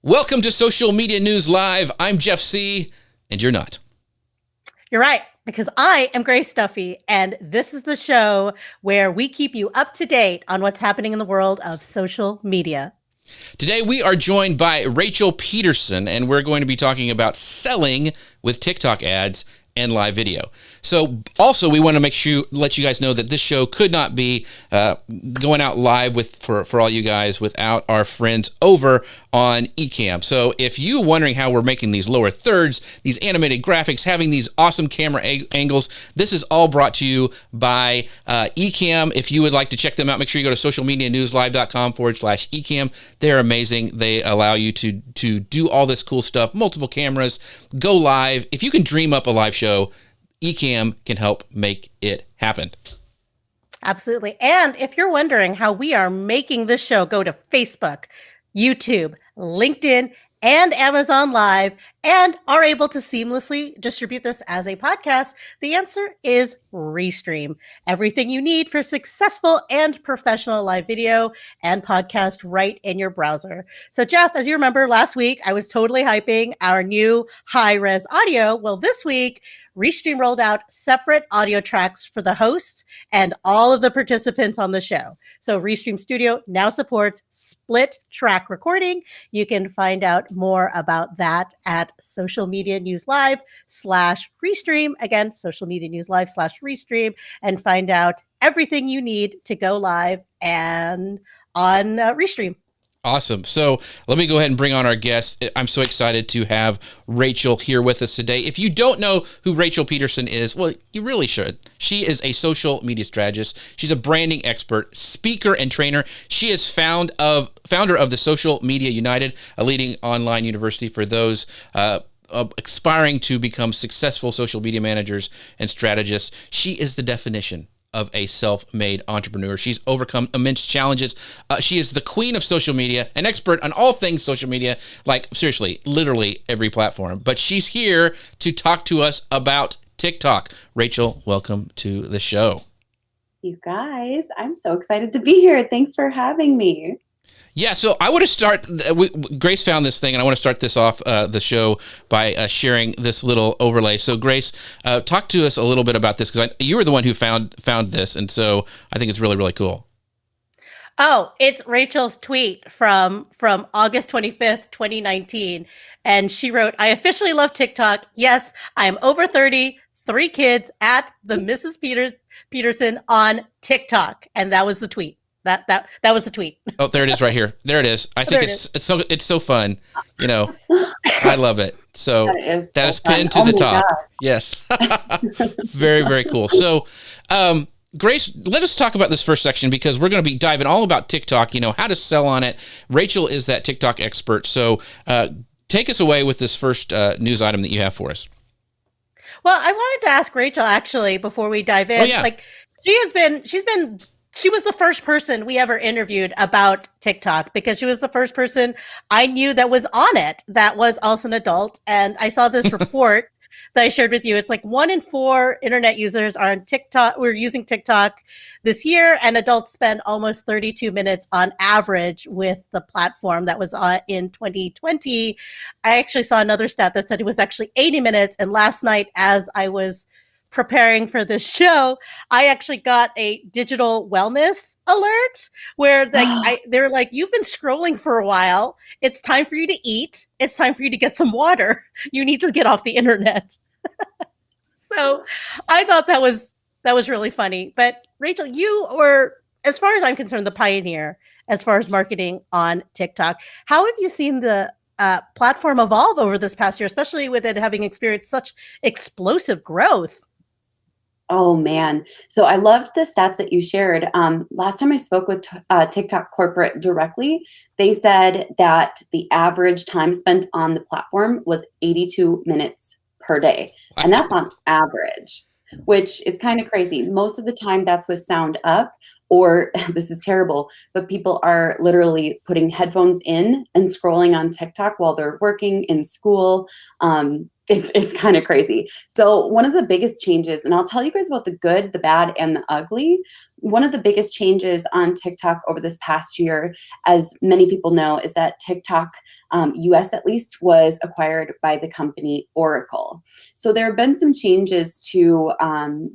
Welcome to Social Media News Live. I'm Jeff C., and you're not. You're right, because I am Grace Duffy, and this is the show where we keep you up to date on what's happening in the world of social media. Today, we are joined by Rachel Peterson, and we're going to be talking about selling with TikTok ads and live video. So also, we want to let you guys know that this show could not be going out live for all you guys without our friends over on Ecamm. So if you're wondering how we're making these lower thirds, these animated graphics, having these awesome camera angles, this is all brought to you by Ecamm. If you would like to check them out, make sure you go to socialmedianewslive.com/Ecamm. They're amazing. They allow you to do all this cool stuff, multiple cameras, go live. If you can dream up a live show, Ecamm can help make it happen. Absolutely. And if you're wondering how we are making this show go to Facebook, YouTube, LinkedIn, and Amazon Live, and are able to seamlessly distribute this as a podcast, the answer is Restream. Everything you need for successful and professional live video and podcast right in your browser. So Jeff, as you remember last week, I was totally hyping our new high-res audio. Well, this week, Restream rolled out separate audio tracks for the hosts and all of the participants on the show. So Restream Studio now supports split track recording. You can find out more about that at Social Media News Live/Restream. Again, Social Media News Live/Restream, and find out everything you need to go live and on Restream. Awesome. So let me go ahead and bring on our guest. I'm so excited to have Rachel here with us today. If you don't know who Rachel Peterson is, well, you really should. She is a social media strategist. She's a branding expert, speaker, and trainer. She is founder of the Social Media United, a leading online university for those aspiring to become successful social media managers and strategists. She is the definition of a self-made entrepreneur. She's overcome immense challenges. She is the queen of social media, an expert on all things social media, like seriously, literally every platform. But she's here to talk to us about TikTok. Rachel, welcome to the show. You guys, I'm so excited to be here. Thanks for having me. Yeah, so I want to start, Grace found this thing, and I want to start this off the show by sharing this little overlay. So Grace, talk to us a little bit about this, because you were the one who found this, and so I think it's really, really cool. Oh, it's Rachel's tweet from August 25th, 2019. And she wrote, "I officially love TikTok. Yes, I am over 30, 3 kids at the Mrs. Peterson on TikTok." And that was the tweet. That was the tweet. Oh, there it is right here. There it is. I think it's so fun. You know, I love it. So that is pinned to the top. God. Yes. Very, very cool. So, Grace, let us talk about this first section, because we're going to be diving all about TikTok, how to sell on it. Rachel is that TikTok expert. So take us away with this first news item that you have for us. Well, I wanted to ask Rachel, actually, before we dive in. Oh, yeah. She was the first person we ever interviewed about TikTok, because she was the first person I knew that was on it that was also an adult. And I saw this report that I shared with you. It's like 1 in 4 internet users are on TikTok. We're using TikTok this year, and adults spend almost 32 minutes on average with the platform. That was in 2020. I actually saw another stat that said it was actually 80 minutes. And last night, as I was preparing for this show, I actually got a digital wellness alert where they're like, "You've been scrolling for a while. It's time for you to eat. It's time for you to get some water. You need to get off the internet." So I thought that was really funny. But Rachel, you were, as far as I'm concerned, the pioneer as far as marketing on TikTok. How have you seen the platform evolve over this past year, especially with it having experienced such explosive growth? Oh, man. So I loved the stats that you shared. Last time I spoke with TikTok corporate directly, they said that the average time spent on the platform was 82 minutes per day. And that's on average, which is kind of crazy. Most of the time that's with sound up, or this is terrible, but people are literally putting headphones in and scrolling on TikTok while they're working in school. It's kind of crazy. So one of the biggest changes, and I'll tell you guys about the good, the bad, and the ugly. One of the biggest changes on TikTok over this past year, as many people know, is that TikTok, US at least, was acquired by the company Oracle. So there have been some changes to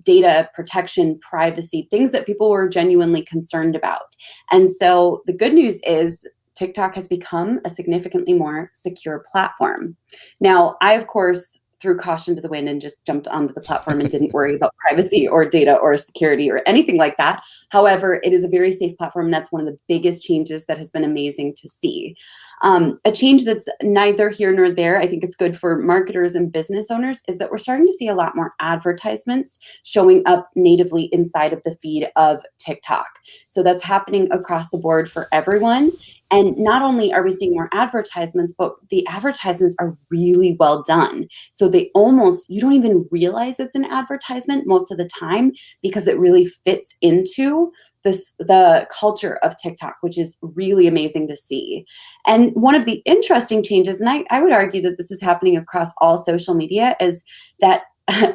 data protection, privacy, things that people were genuinely concerned about. And so the good news is TikTok has become a significantly more secure platform. Now, I, of course, threw caution to the wind and just jumped onto the platform and didn't worry about privacy or data or security or anything like that. However, it is a very safe platform. And that's one of the biggest changes that has been amazing to see. A change that's neither here nor there, I think it's good for marketers and business owners, is that we're starting to see a lot more advertisements showing up natively inside of the feed of TikTok. So that's happening across the board for everyone. And not only are we seeing more advertisements, but the advertisements are really well done. So you don't even realize it's an advertisement most of the time because it really fits into the culture of TikTok, which is really amazing to see. And one of the interesting changes, and I would argue that this is happening across all social media, is that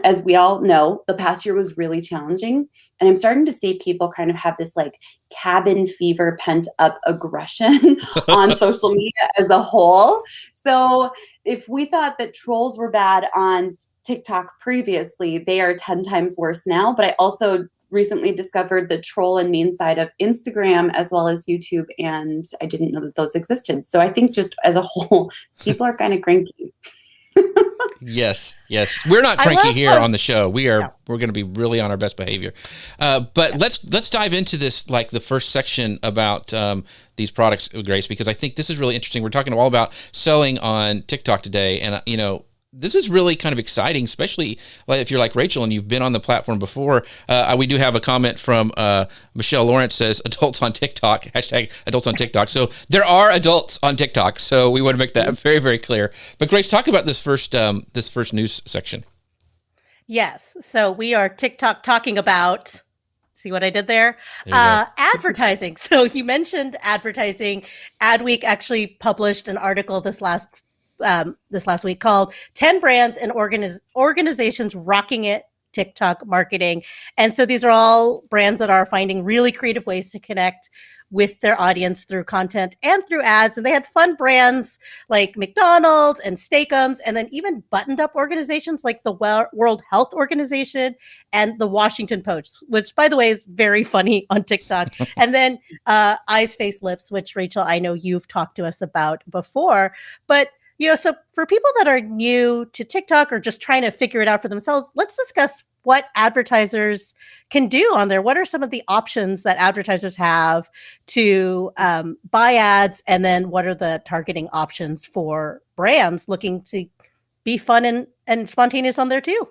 as we all know, the past year was really challenging. And I'm starting to see people kind of have this like cabin fever pent up aggression on social media as a whole. So if we thought that trolls were bad on TikTok previously, they are 10 times worse now. But I also recently discovered the troll and meme side of Instagram as well as YouTube, and I didn't know that those existed. So I think just as a whole, people are kind of cranky. Yes. We're not cranky here on the show. We're going to be really on our best behavior. But let's dive into this, like the first section about these products, Grace, because I think this is really interesting. We're talking all about selling on TikTok today, and this is really kind of exciting, especially if you're like Rachel and you've been on the platform before. We do have a comment from Michelle Lawrence, says adults on TikTok, hashtag adults on TikTok. So there are adults on TikTok. So we want to make that very, very clear. But Grace, talk about this first news section. Yes. So we are TikTok talking about, see what I did there? Advertising. So you mentioned advertising. Adweek actually published an article this last week called 10 Brands and Organizations Rocking It TikTok Marketing. And so these are all brands that are finding really creative ways to connect with their audience through content and through ads. And they had fun brands like McDonald's and Steakums, and then even buttoned up organizations like the World Health Organization and the Washington Post, which, by the way, is very funny on TikTok. And then Eyes, Face, Lips, which, Rachel, I know you've talked to us about before. But so for people that are new to TikTok or just trying to figure it out for themselves, let's discuss what advertisers can do on there. What are some of the options that advertisers have to buy ads? And then what are the targeting options for brands looking to be fun and spontaneous on there too?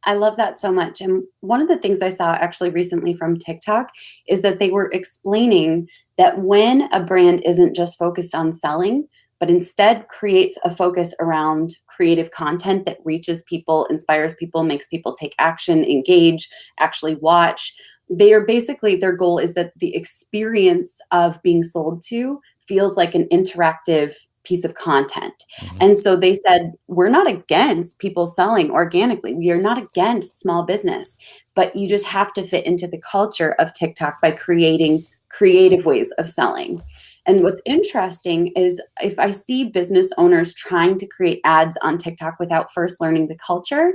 I love that so much. And one of the things I saw actually recently from TikTok is that they were explaining that when a brand isn't just focused on selling, but instead creates a focus around creative content that reaches people, inspires people, makes people take action, engage, actually watch. Their goal is that the experience of being sold to feels like an interactive piece of content. Mm-hmm. And so they said, we're not against people selling organically. We are not against small business, but you just have to fit into the culture of TikTok by creating creative ways of selling. And what's interesting is if I see business owners trying to create ads on TikTok without first learning the culture,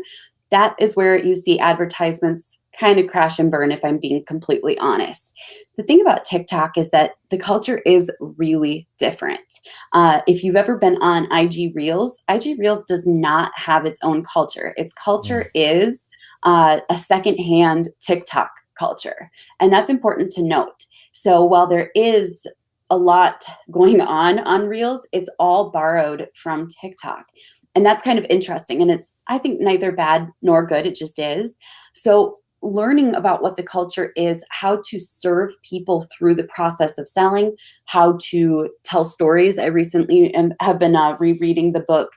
that is where you see advertisements kind of crash and burn, if I'm being completely honest. The thing about TikTok is that the culture is really different. If you've ever been on IG Reels does not have its own culture. Its culture is a secondhand TikTok culture. And that's important to note. So while there is a lot going on Reels, it's all borrowed from TikTok. And that's kind of interesting. And it's, I think, neither bad nor good. It just is. So learning about what the culture is, how to serve people through the process of selling, how to tell stories. I recently have been rereading the book,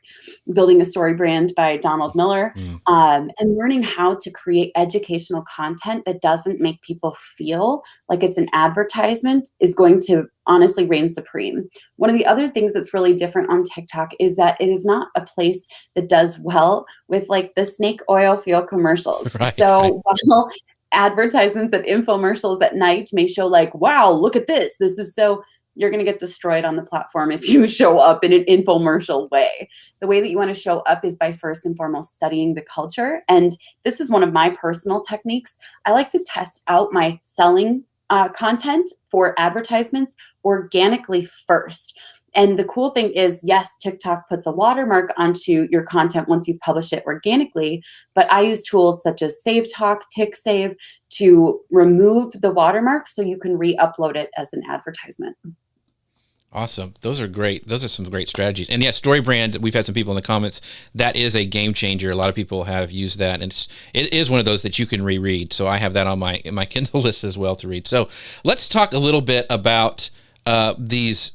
Building a Story Brand by Donald Miller, and learning how to create educational content that doesn't make people feel like it's an advertisement is going to honestly reign supreme. One of the other things that's really different on TikTok is that it is not a place that does well with like the snake oil feel commercials. Right. So while advertisements and infomercials at night may show like, wow, look at this. This is so, you're going to get destroyed on the platform if you show up in an infomercial way. The way that you want to show up is by first and foremost studying the culture. And this is one of my personal techniques. I like to test out my selling content for advertisements organically first. And the cool thing is, yes, TikTok puts a watermark onto your content once you've published it organically, but I use tools such as SaveTalk, TickSave to remove the watermark so you can re-upload it as an advertisement. Awesome. Those are great. Those are some great strategies. And yeah, StoryBrand, we've had some people in the comments, that is a game changer. A lot of people have used that, and it is one of those that you can reread. So I have that on my Kindle list as well to read. So let's talk a little bit about these,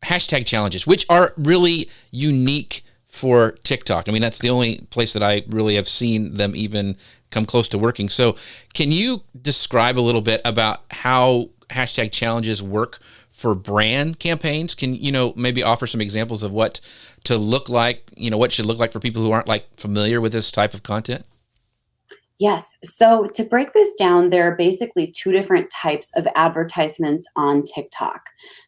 hashtag challenges, which are really unique for TikTok. I mean, that's the only place that I really have seen them even come close to working. So can you describe a little bit about how hashtag challenges work for brand campaigns? Can maybe offer some examples of what to look like, what should look like for people who aren't like familiar with this type of content? Yes. So to break this down, there are basically two different types of advertisements on TikTok.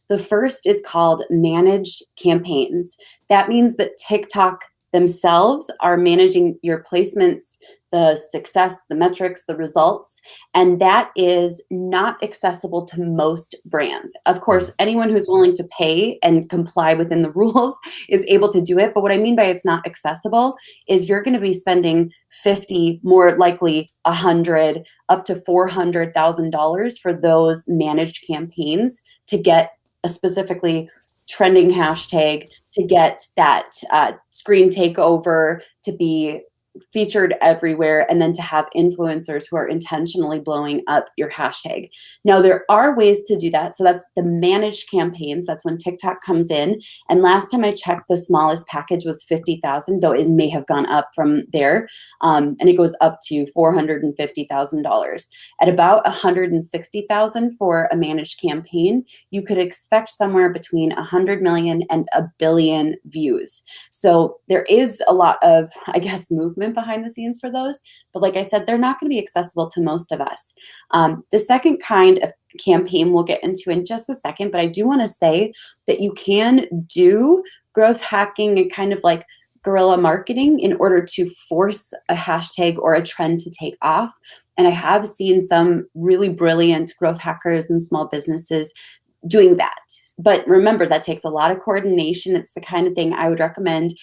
The first is called managed campaigns. That means that TikTok themselves are managing your placements, the success, the metrics, the results, and that is not accessible to most brands. Of course, anyone who's willing to pay and comply within the rules is able to do it, but what I mean by it's not accessible is you're going to be spending 50, more likely 100, up to $400,000 for those managed campaigns to get a specifically trending hashtag, to get that screen takeover, to be featured everywhere, and then to have influencers who are intentionally blowing up your hashtag. Now, there are ways to do that. So that's the managed campaigns. That's when TikTok comes in. And last time I checked, the smallest package was 50,000, though it may have gone up from there. And it goes up to $450,000. At about 160,000 for a managed campaign, you could expect somewhere between 100 million and a billion views. So there is a lot of, I guess, movement behind the scenes for those. But like I said, they're not going to be accessible to most of us. The second kind of campaign we'll get into in just a second, but I do want to say that you can do growth hacking and kind of like guerrilla marketing in order to force a hashtag or a trend to take off. And I have seen some really brilliant growth hackers and small businesses doing that. But remember, that takes a lot of coordination. It's the kind of thing I would recommend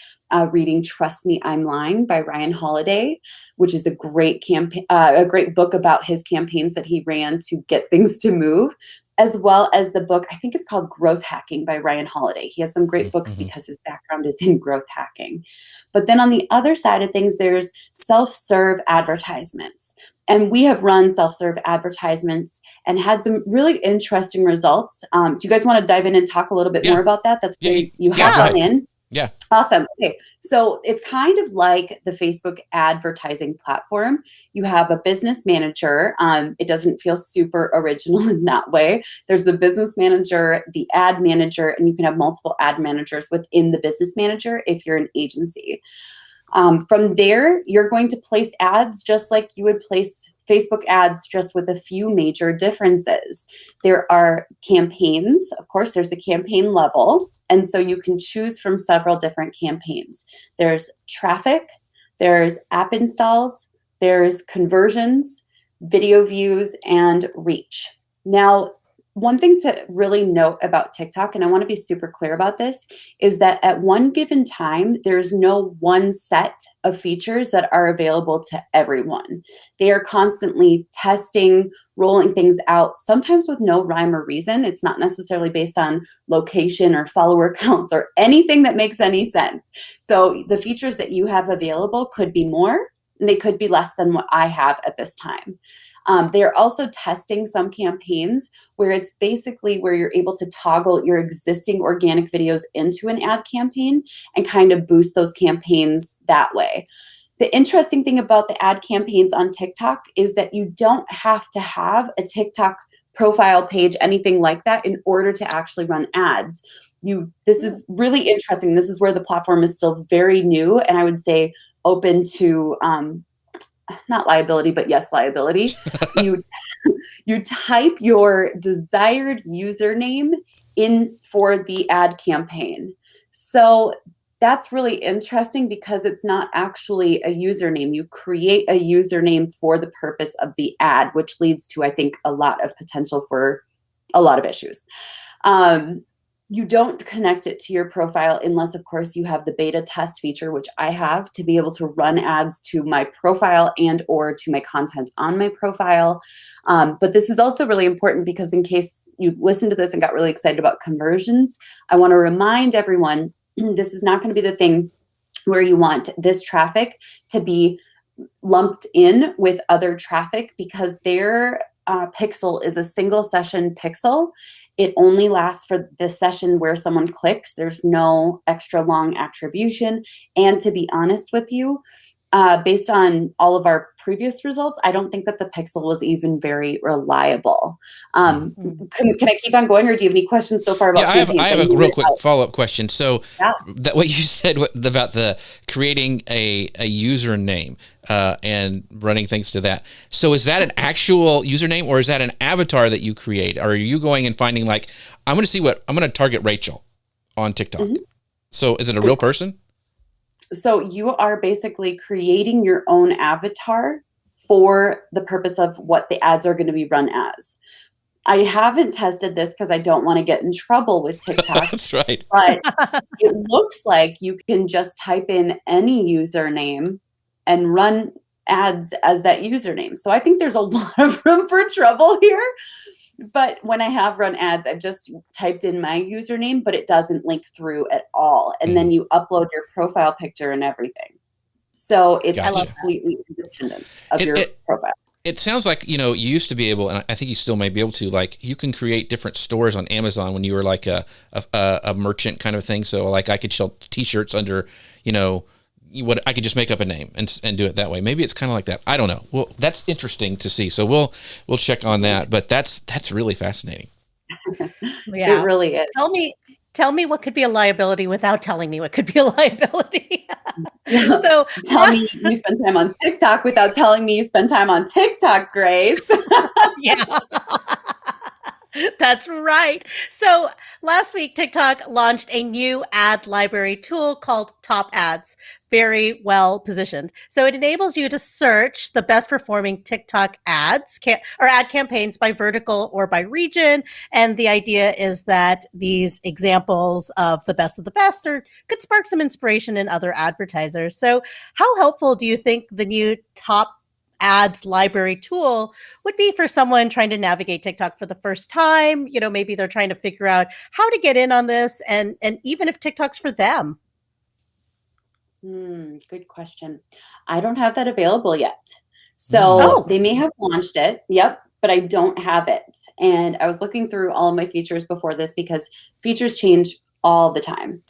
reading Trust Me, I'm Lying by Ryan Holiday, which is a great a great book about his campaigns that he ran to get things to move, as well as the book, I think it's called Growth Hacking by Ryan Holiday. He has some great books because his background is in growth hacking. But then on the other side of things, there's self-serve advertisements. And we have run self-serve advertisements and had some really interesting results. Do you guys want to dive in and talk a little bit more about that? That's great. You have gone in. Yeah. Awesome. Okay. So it's kind of like the Facebook advertising platform. You have a business manager. It doesn't feel super original in that way. There's the business manager, the ad manager, and you can have multiple ad managers within the business manager if you're an agency. From there, you're going to place ads just like you would place Facebook ads, just with a few major differences. There are campaigns. Of course, there's the campaign level. And so you can choose from several different campaigns. There's traffic, there's app installs, there's conversions, video views, and reach. Now, one thing to really note about TikTok, and I want to be super clear about this, is that at one given time, there's no one set of features that are available to everyone. They are constantly testing, rolling things out, sometimes with no rhyme or reason. It's not necessarily based on location or follower counts or anything that makes any sense. So the features that you have available could be more, and they could be less than what I have at this time. They are also testing some campaigns where it's basically where you're able to toggle your existing organic videos into an ad campaign and kind of boost those campaigns that way. The interesting thing about the ad campaigns on TikTok is that you don't have to have a TikTok profile page, anything like that, in order to actually run ads. This is really interesting. This is where the platform is still very new, and I would say open to not liability, but yes, liability. You you type your desired username in for the ad campaign. So that's really interesting because it's not actually a username. You create a username for the purpose of the ad, which leads to, I think, a lot of potential for a lot of issues. You don't connect it to your profile unless, of course, you have the beta test feature, which I have, to be able to run ads to my profile and or to my content on my profile. But this is also really important because in case you listened to this and got really excited about conversions, I want to remind everyone, this is not going to be the thing where you want this traffic to be lumped in with other traffic, because their pixel is a single session pixel. It only lasts for the session where someone clicks. There's no extra long attribution. And to be honest with you, based on all of our previous results, I don't think that the pixel was even very reliable. Can I keep on going, or do you have any questions so far about campaigns? I have a real quick follow-up question. So yeah. that what you said about the creating a username and running things to that. So is that an actual username, or is that an avatar that you create? Or are you going and finding, like, I'm going to target Rachel on TikTok. Mm-hmm. So is it a real person? So you are basically creating your own avatar for the purpose of what the ads are going to be run as. I haven't tested this because I don't want to get in trouble with TikTok. That's right. But it looks like you can just type in any username and run ads as that username. So I think there's a lot of room for trouble here. But when I have run ads, I've just typed in my username, but it doesn't link through at all. And then you upload your profile picture and everything. So it's completely independent of your profile. It sounds like, you used to be able, and I think you still may be able to, like, you can create different stores on Amazon when you were like a merchant kind of thing. So like I could sell t-shirts under, I could just make up a name and do it that way. Maybe it's kind of like that. I don't know. Well, that's interesting to see. So we'll check on that. But that's really fascinating. Yeah, it really is. Tell me what could be a liability without telling me what could be a liability. So tell me you spend time on TikTok without telling me you spend time on TikTok, Grace. Yeah. That's right. So last week, TikTok launched a new ad library tool called Top Ads. Very well positioned. So it enables you to search the best performing TikTok ads or ad campaigns by vertical or by region. And the idea is that these examples of the best could spark some inspiration in other advertisers. So how helpful do you think the new Top Ads library tool would be for someone trying to navigate TikTok for the first time? Maybe they're trying to figure out how to get in on this, and even if TikTok's for them. Good question. I don't have that available yet. So they may have launched it. Yep. But I don't have it. And I was looking through all of my features before this because features change all the time.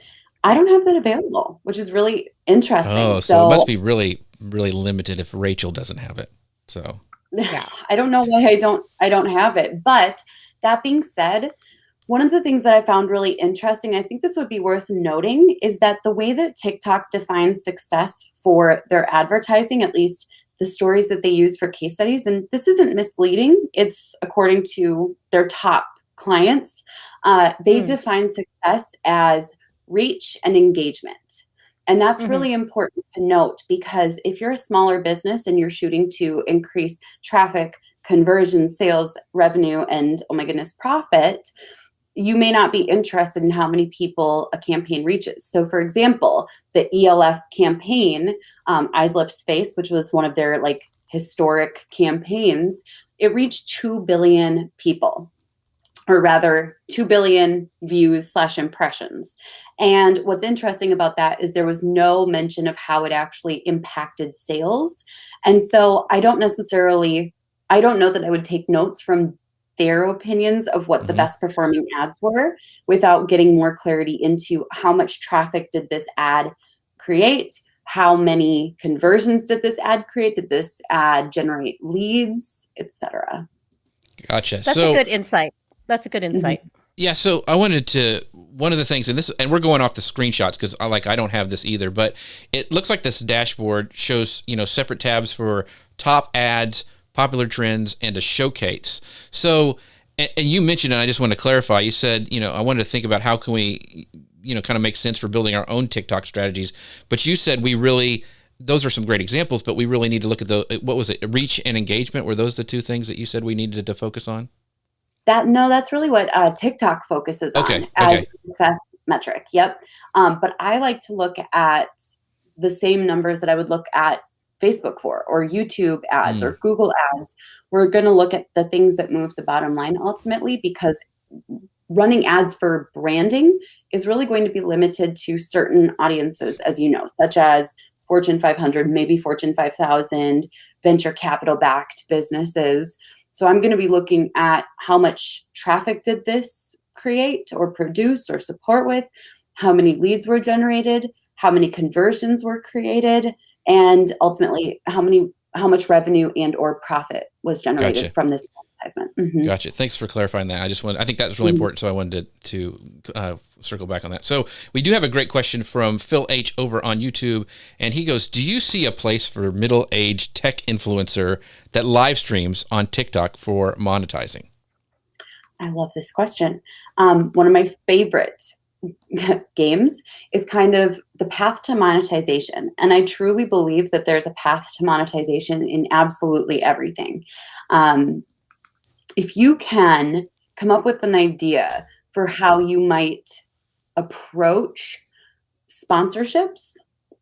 I don't have that available, which is really interesting. Oh, so it must be really, really limited if Rachel doesn't have it. So yeah, I don't know why I don't have it. But that being said, one of the things that I found really interesting, I think this would be worth noting, is that the way that TikTok defines success for their advertising, at least the stories that they use for case studies, and this isn't misleading, it's according to their top clients, they define success as reach and engagement. And that's really important to note, because if you're a smaller business and you're shooting to increase traffic, conversion, sales, revenue, and, oh my goodness, profit, you may not be interested in how many people a campaign reaches. So for example, the ELF campaign, Eyes, Lips, Face, which was one of their historic campaigns, it reached 2 billion people, or rather 2 billion views / impressions. And what's interesting about that is there was no mention of how it actually impacted sales. And so I don't know that I would take notes from their opinions of what the best performing ads were without getting more clarity into how much traffic did this ad create, how many conversions did this ad create, did this ad generate leads, etc. Gotcha. That's a good insight. That's a good Mhm. insight. Yeah, so I wanted to one of the things, and we're going off the screenshots because I don't have this either, but it looks like this dashboard shows separate tabs for top ads, popular trends, and a showcase. So, and you mentioned, and I just want to clarify. You said I wanted to think about how can we kind of make sense for building our own TikTok strategies, but you said we really. Those are some great examples, but we really need to look at what was it? Reach and engagement. Were those the two things that you said we needed to focus on? That's really what TikTok focuses Okay. on as Okay. a success metric. Yep. But I like to look at the same numbers that I would look at Facebook for, or YouTube ads, Mm, or Google ads. We're going to look at the things that move the bottom line ultimately, because running ads for branding is really going to be limited to certain audiences, as you know, such as Fortune 500, maybe Fortune 5000, venture capital backed businesses. So I'm going to be looking at how much traffic did this create or produce or support with, how many leads were generated, how many conversions were created, and ultimately how much revenue and or profit was generated gotcha. from this advertisement. Mhm. Gotcha. Thanks for clarifying that. I think that was really important, so I wanted to circle back on that. So we do have a great question from Phil H over on YouTube, and he goes, "Do you see a place for middle-aged tech influencer that live streams on TikTok for monetizing?" I love this question. One of my favorite games is kind of the path to monetization. And I truly believe that there's a path to monetization in absolutely everything. Um, if you can come up with an idea for how you might approach sponsorships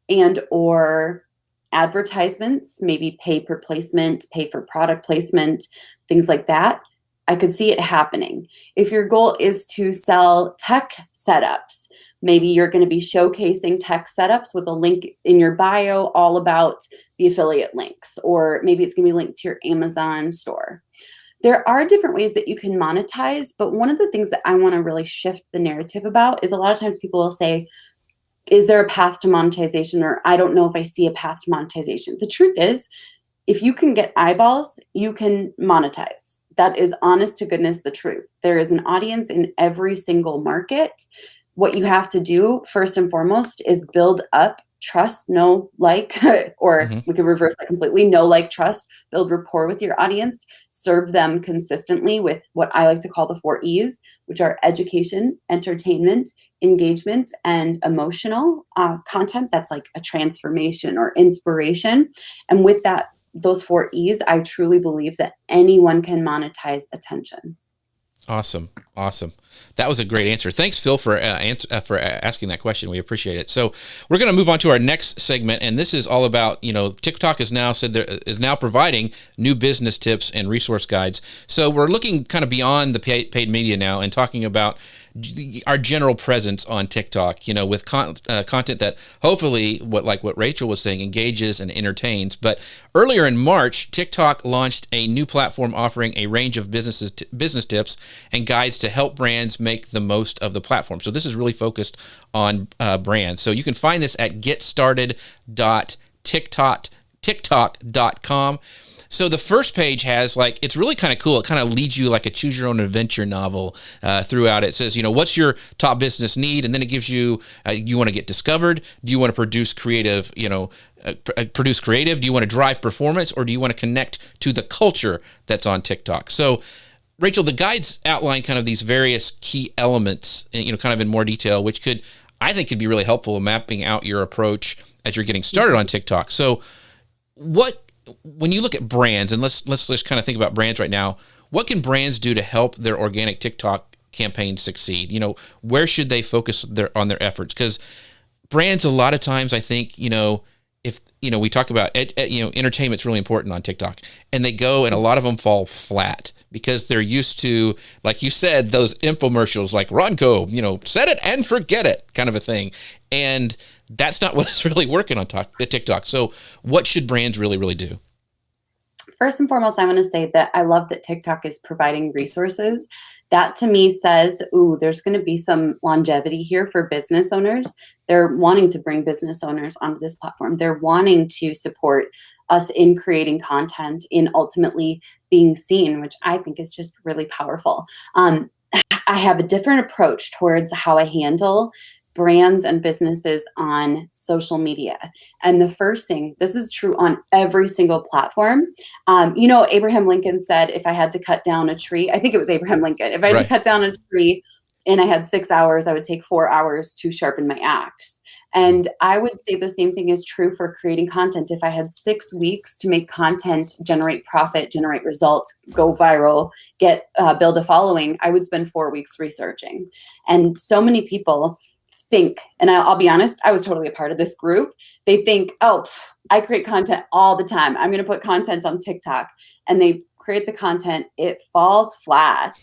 and or advertisements, maybe pay per placement, pay for product placement, things like that, I could see it happening. If your goal is to sell tech setups, maybe you're going to be showcasing tech setups with a link in your bio all about the affiliate links, or maybe it's going to be linked to your Amazon store. There are different ways that you can monetize, but one of the things that I want to really shift the narrative about is a lot of times people will say, is there a path to monetization? Or I don't know if I see a path to monetization. The truth is, if you can get eyeballs, you can monetize. That is honest to goodness the truth. There is an audience in every single market. What you have to do first and foremost is build up trust, know, like, or Hmm. we could reverse that completely, know, like, trust, build rapport with your audience, serve them consistently with what I like to call the 4 E's, which are education, entertainment, engagement, and emotional content that's like a transformation or inspiration. And with that, those 4 E's, I truly believe that anyone can monetize attention. Awesome. Awesome. That was a great answer. Thanks, Phil, for asking that question. We appreciate it. So we're going to move on to our next segment, and this is all about TikTok is now said there is now providing new business tips and resource guides. So we're looking kind of beyond the paid media now and talking about our general presence on TikTok, with content that hopefully, what Rachel was saying, engages and entertains. But earlier in March, TikTok launched a new platform offering a range of business tips and guides to help brands make the most of the platform. So this is really focused on brands. So you can find this at getstarted.tiktok.com. So the first page has it's really kind of cool. It kind of leads you like a choose your own adventure novel throughout. It says, what's your top business need? And then it gives you, you want to get discovered? Do you want to produce creative, produce creative? Do you want to drive performance, or do you want to connect to the culture that's on TikTok? So Rachel, the guides outline kind of these various key elements, kind of in more detail, which I think could be really helpful in mapping out your approach as you're getting started on TikTok. So when you look at brands, and let's just kind of think about brands right now, what can brands do to help their organic TikTok campaigns succeed? Where should they focus on their efforts? Because brands, a lot of times, I think, if we talk about entertainment's really important on TikTok, and they go and a lot of them fall flat because they're used to, like you said, those infomercials like Ronco, set it and forget it kind of a thing, and that's not what's really working on TikTok. So what should brands really, really do? First and foremost, I want to say that I love that TikTok is providing resources. That to me says, ooh, there's going to be some longevity here for business owners. They're wanting to bring business owners onto this platform. They're wanting to support us in creating content, in ultimately being seen, which I think is just really powerful. I have a different approach towards how I handle brands and businesses on social media. And the first thing, this is true on every single platform. Abraham Lincoln said, if I had to cut down a tree, I think it was Abraham Lincoln, if I had to cut down a tree and I had 6 hours, I would take 4 hours to sharpen my axe. And I would say the same thing is true for creating content. If I had 6 weeks to make content, generate profit, generate results, go viral, build a following, I would spend 4 weeks researching. And so many people think, and I'll be honest, I was totally a part of this group. They think, I create content all the time. I'm going to put content on TikTok. And they create the content. It falls flat.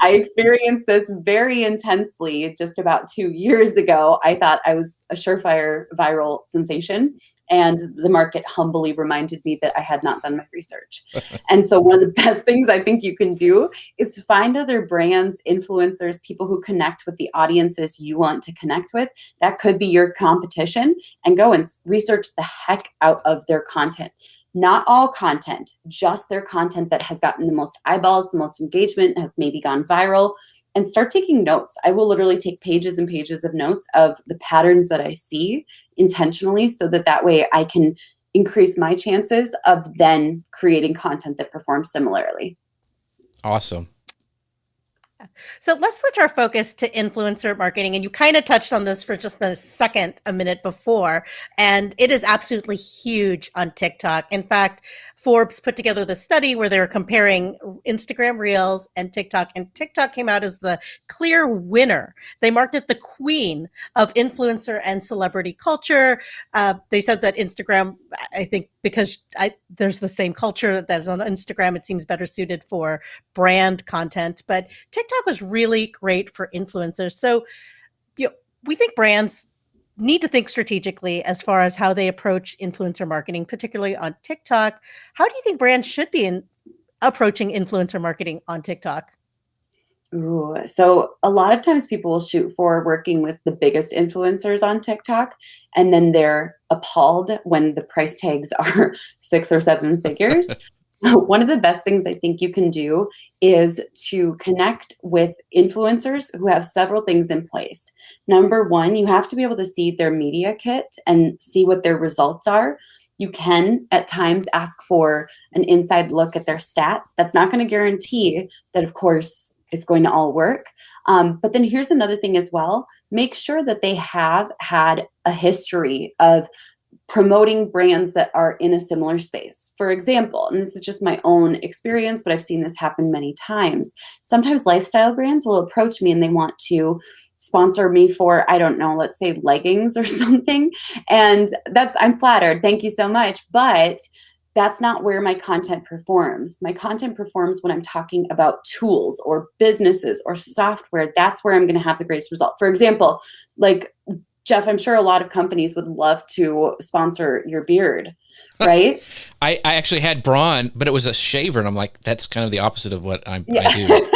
I experienced this very intensely just about 2 years ago. I thought I was a surefire viral sensation. And the market humbly reminded me that I had not done my research. And so one of the best things I think you can do is to find other brands, influencers, people who connect with the audiences you want to connect with. That could be your competition, and go and research the heck out of their content. Not all content, just their content that has gotten the most eyeballs, the most engagement, has maybe gone viral. And start taking notes. I will literally take pages and pages of notes of the patterns that I see intentionally, so that way I can increase my chances of then creating content that performs similarly. Awesome. So let's switch our focus to influencer marketing. And you kind of touched on this for just a minute before. And it is absolutely huge on TikTok. In fact, Forbes put together the study where they were comparing Instagram Reels and TikTok came out as the clear winner. They marked it the queen of influencer and celebrity culture. They said that Instagram, I think because there's the same culture that's on Instagram, it seems better suited for brand content, but TikTok was really great for influencers. So, we think brands need to think strategically as far as how they approach influencer marketing, particularly on TikTok. How do you think brands should be approaching influencer marketing on TikTok? Ooh, so a lot of times people will shoot for working with the biggest influencers on TikTok, and then they're appalled when the price tags are 6 or 7 figures. One of the best things I think you can do is to connect with influencers who have several things in place. Number one, you have to be able to see their media kit and see what their results are. You can at times ask for an inside look at their stats. That's not going to guarantee that, of course, it's going to all work. But then here's another thing as well. Make sure that they have had a history of promoting brands that are in a similar space. For example, and this is just my own experience, but I've seen this happen many times. Sometimes lifestyle brands will approach me and they want to sponsor me for, I don't know, let's say leggings or something. And I'm flattered. Thank you so much. But that's not where my content performs. My content performs when I'm talking about tools or businesses or software. That's where I'm going to have the greatest result. For example, like Jeff, I'm sure a lot of companies would love to sponsor your beard, right? I actually had Braun, but it was a shaver, and I'm like, that's kind of the opposite of what I do.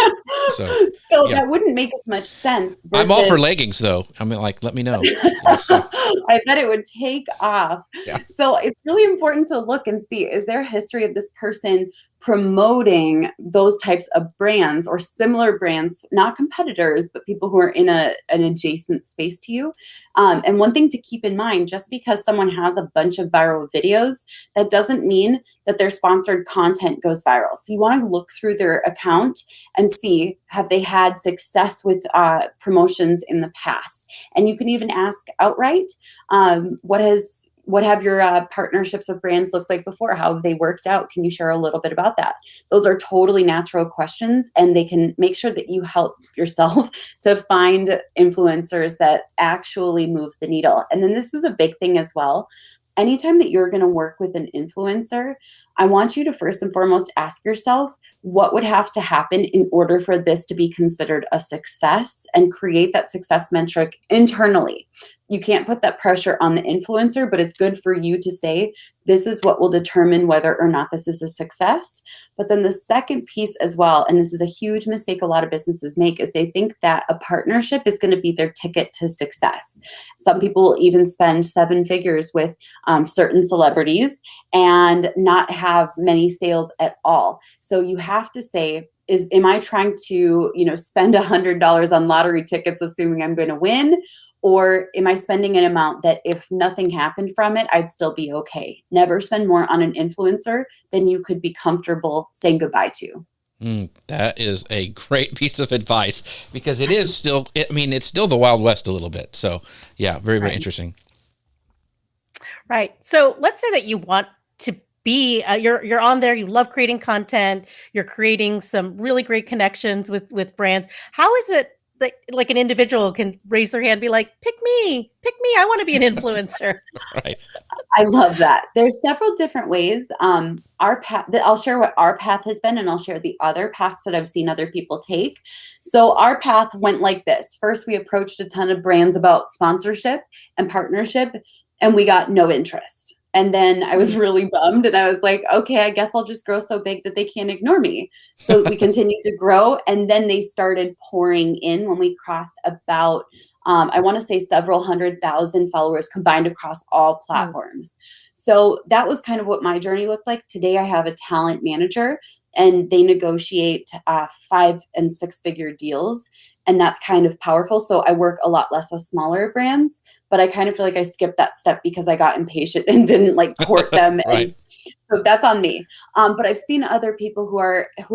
So that wouldn't make as much sense. I'm all for leggings, though. I mean, like, let me know. I bet it would take off. Yeah. So it's really important to look and see, is there a history of this person promoting those types of brands or similar brands, not competitors, but people who are in an adjacent space to you? And one thing to keep in mind, just because someone has a bunch of viral videos, that doesn't mean that their sponsored content goes viral. So you want to look through their account and see, have they had success with promotions in the past? And you can even ask outright, what have your partnerships with brands looked like before? How have they worked out? Can you share a little bit about that? Those are totally natural questions, and they can make sure that you help yourself to find influencers that actually move the needle. And then this is a big thing as well. Anytime that you're going to work with an influencer, I want you to first and foremost ask yourself, what would have to happen in order for this to be considered a success, and create that success metric internally. you can't put that pressure on the influencer, but it's good for you to say, this is what will determine whether or not this is a success. But then the second piece as well, and this is a huge mistake a lot of businesses make, is they think that a partnership is going to be their ticket to success. Some people will even spend 7 figures with certain celebrities and not have many sales at all. So you have to say, am I trying to, spend $100 on lottery tickets assuming I'm going to win? Or am I spending an amount that if nothing happened from it, I'd still be okay? Never spend more on an influencer than you could be comfortable saying goodbye to. That is a great piece of advice, because it is still, it's still the Wild West a little bit. So yeah, very, very interesting. Right. So let's say that you want to be, you're on there, you love creating content, you're creating some really great connections with brands. How is it that like an individual can raise their hand and be like, pick me, I want to be an influencer. Right. I love that. There's several different ways. Our path, I'll share what our path has been, and I'll share the other paths that I've seen other people take. So our path went like this. First, we approached a ton of brands about sponsorship and partnership, and we got no interest. And then I was really bummed, and I was like, okay, I guess I'll just grow so big that they can't ignore me. So we continued to grow, and then they started pouring in when we crossed about, I want to say several 100,000 followers combined across all platforms. So that was kind of what my journey looked like. Today, I have a talent manager, and they negotiate 5 and 6 figure deals. And that's kind of powerful. So I work a lot less with smaller brands, but I kind of feel like I skipped that step because I got impatient and didn't like court them. Right. And so that's on me. But I've seen other people who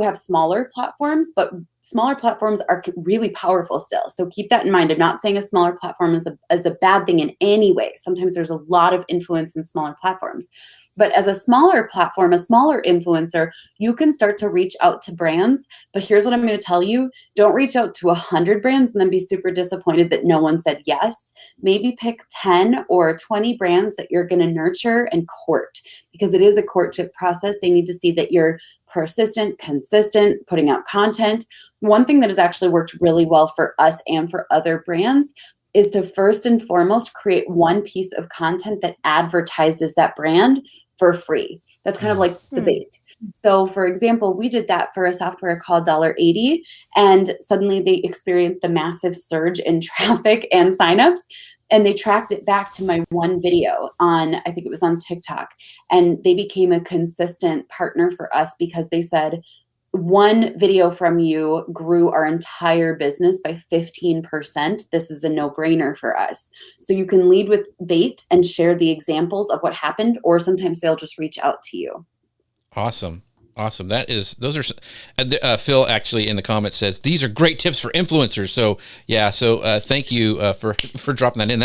have smaller platforms, but smaller platforms are really powerful still. So keep that in mind. I'm not saying a smaller platform is a bad thing in any way. Sometimes there's a lot of influence in smaller platforms. But as a smaller platform, a smaller influencer, you can start to reach out to brands. But here's what I'm going to tell you. Don't reach out to 100 brands and then be super disappointed that no one said yes. Maybe pick 10 or 20 brands that you're going to nurture and court, because it is a courtship process. They need to see that you're persistent, consistent, putting out content. One thing that has actually worked really well for us and for other brands is to first and foremost create one piece of content that advertises that brand for free. That's kind of like the bait. So for example, we did that for a software called $80, and suddenly they experienced a massive surge in traffic and signups. And they tracked it back to my one video on, I think it was on TikTok. And they became a consistent partner for us because they said, one video from you grew our entire business by 15%. This is a no-brainer for us. So you can lead with bait and share the examples of what happened, or sometimes they'll just reach out to you. Awesome. Those are, Phil actually in the comments says, these are great tips for influencers. So yeah. So thank you for dropping that in.